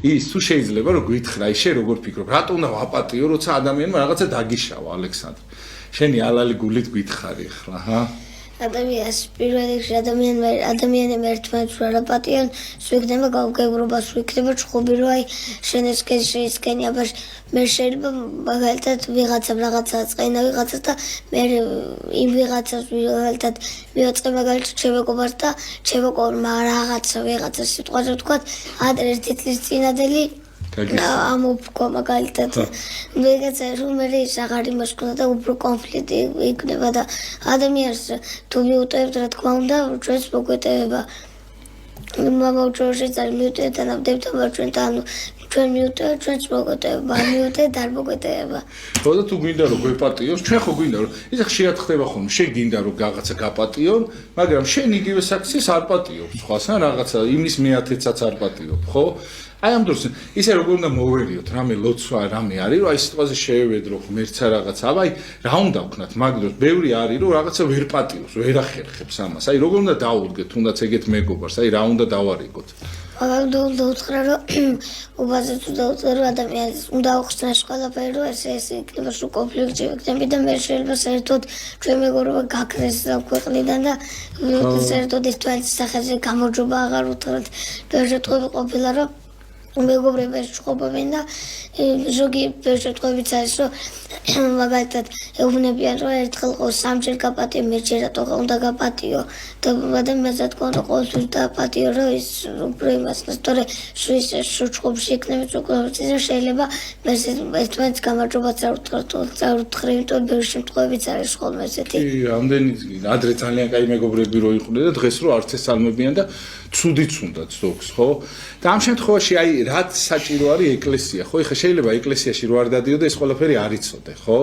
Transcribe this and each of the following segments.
ის თუ შეიძლება რომ გითხრა ის შე როგორ ფიქრობ რატო უნდა ვაპატიო როცა ადამიანმა რაღაცა დაგიშავა ალექსანდრე შენი ალალი გულით გითხარი ახლა ჰა ადამიანს პირველ რიგში ადამიანები ერთმანეთს ვერ აპატიონ, სულ იქნება გაუგებრობა, სულ იქნება ჩხუბი, რომ აი შენ ეს შეისკენი, აბა მე შეიძლება მაგალითად ვიღაცამ რაღაცა აწყენა ვიღაცას და მე იმ ვიღაცას მაგალითად მივაწყე მაგალითად ჩემეკობას და ჩემეკომა რაღაცა ვიღაცა სიტყვაზე ვთქვათ, ადრე ერთი წლის წინადელი ამოფქვა მაგალითად ვიღაცა რომ ის აღარ იმასქნა და უფრო კონფლიქტი იქნება და ადამიანს თუ მიუტევთ რა თქმა უნდა ჩვენს მოგვეტევება მამაუჩოში ძალიან მიუტევთ და ნამდვილად ჩვენთან ჩვენ მიუტევთ ჩვენს მოგვეტევება მიუტევთ არ მოგვეტევება ხო და თუ გვინდა რომ გვეპატიოს ჩვენ ხო გვინდა რომ ის ხშირად ხდება ხოლმე შენ გინდა რომ რაღაცა გაპატიონ მაგრამ შენ იგივე საქციეს არ პატიობ სხვას ან რაღაცა იმის მეათეცაც არ პატიობ ხო აი ამ დროს ისე როგორ უნდა მოვერიოთ რამე ლოცვა რამე არის რომ აი სიტყვაზე შევედრო ღმერთსა რაღაცა აბა რა უნდა ვქნათ მაგ დროს ბევრი არის რომ რაღაცა ვერ პატიოს ვერ ახერხებს ამას აი როგორ უნდა დაუდგეთ თუნდაც ეგეთ მეგობარს აი რა უნდა დავარიგოთ მაგალითად უთხრა რომ უბაზე თუ დაუწყე რომ ადამიანს უნდა უხსნას ყველაფერი რომ ეს იქნება სულ კონფლიქტი იქნება და მე შეიძლება საერთოდ ჩვენ მეგობრობა გაქრეს ქვეყნიდან და საერთოდ ეს თვალის სახეზე გამარჯობა აღარ უთხრათ და შეტყვი ყოფილა რომ მეგობრებია შეხობენ და ზოგი შეტყვებიც არის რომ მაგალითად ეუბნებიან რომ ერთხელ ყო სამჯერ გაპატიო მერჯერ რატო უნდა გაპატიო და ადამიანს თქო და ყოველთვის დაპატიო რომ ის უფრო იმას თორე სუის შეხობში იქნება უკვე შეიძლება ერთმანეთს გამარჯვებაც არ უთხრა იმიტომ ბევრი შემთხვევებიც არის ხოლმე ესეთი ამდენი ადრე ძალიან კაი მეგობრები რო იყვნენ და დღეს რო არც ეს წარმებიან და ცუდიც უნდათ ზოგს ხო და ამ შემთხვევაში აი რაც საჭირო არის ეკლესია ხო ეხლა შეიძლება ეკლესიაში რო არ დადიოდე ეს ყველაფერი არ იცოდე ხო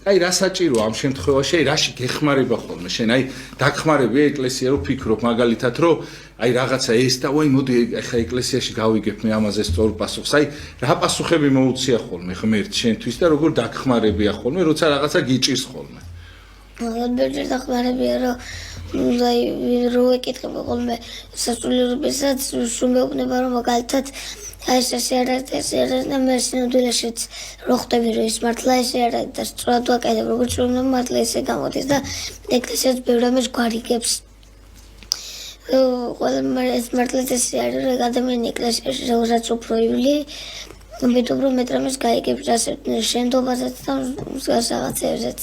აი რა საჭირო ამ შემთხვევაში აი რაში გეხმარება ხოლმე შენ აი დაგხმარებია ეკლესია რო ფიქრობ მაგალითად რომ აი რაღაცა ეს და ვაი მოდი ეხლა ეკლესიაში გავიგებ მე ამაზე სწორ პასუხს აი რა პასუხები მოუწია ხოლმე ღმერთს შენთვის და როგორ დაგხმარებია ხოლმე როცა რაღაცა გიჭირს ხოლმე მაგალითად დაგხმარებია რომ აი რო ეკითხება ხოლმე სასულიერობისაც სულ მეუბნება რომ მაგალითად აი ეს არის და მე სინამდვილეშიც რო ხვდები რომ ის მართლა ესე არის და სწორად ვაკეთებ როგორც რომ მართლა ესე გამოდის და ეკლესიაც ბევრ ამას გვარიგებს ყველა ეს მართლა ესე არის რომ ადამიანი ეკლესიაში როგორც უფრო იული მეტუბრო მეტრამის გაიგებს ასე შენდობასაც და რაღაცებზეც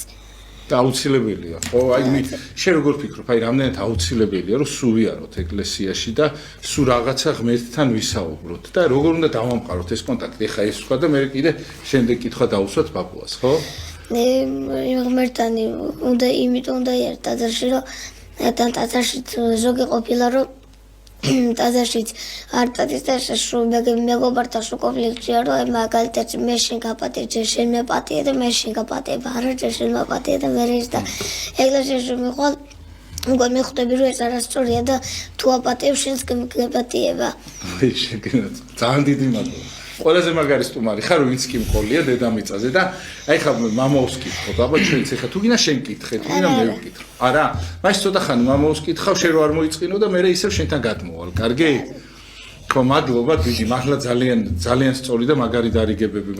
აუცილებელია ხო აი შენ როგორ ფიქრობ აი რამდენად აუცილებელია რომ სულ ვიაროთ ეკლესიაში და სულ რაღაცა ღმერთთან ვისაუბროთ და როგორ უნდა დავამყაროთ ეს კონტაქტი ეხა ეს ვქვა და მე კიდე შემდეგ კითხვა დავუსვათ ბაბუას ხო ღმერთთან უნდა იმიტომ უნდა ერთ ტაძარში რომ ტაძარში ზოგი ყოფილა რომ ტაძარშიც არ ტაძრის და მეგობართან სულ კონფლიქტია რომ მაგალითად მე შენ გაპატიე შენ მეპატიე და მე შენ გაპატიებ არა შენ მეპატიე და მე ის და ეკლესიაში მიყვალ უკვე მიხვდები რომ ეს არასწორია და თუ აპატიებ შენს გეპატიება აი შეგენაც ძალიან დიდი მადლობა ყველაზე მაგარი სტუმარი ხარ ვინც კი მყოლია დედამიწაზე და აი ხა მამაოს კითხოთ აბა ჩვენც ეხა თუ გინდა შენ კითხე თუ გინდა მე ვკითხო არა მაინც ცოტა ხანი მამაოს კითხავ შენ რო არ მოიწყინო და მე ისევ შენთან გადმოვალ კარგი ხო მადლობა დიდი მართლა ძალიან სწორი და მაგარი დარიგებები